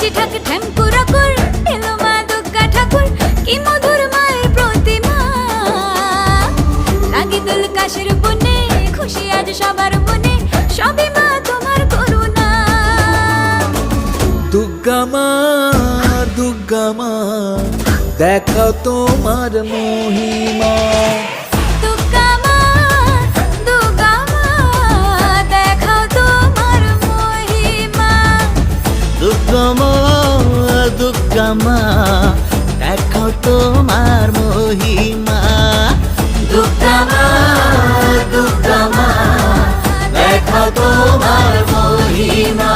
বাজি ঠাক ঠ্যাঙ্কুরা কর এলো মা দুর্গা ঠাকুর কি মধুর মায়ের প্রতিমা লাগে দুল কাশের বনে খুশি আজ সবার মনে সবই মা তোমার করুণা দুর্গা মা দেখাও তোমার মহিমা দুর্গা মা দেখাও তোমার মহিমা দুর্গা মা দেখাও তোমার মহিমা দুর্গা মা দেখাও তোমার মহিমা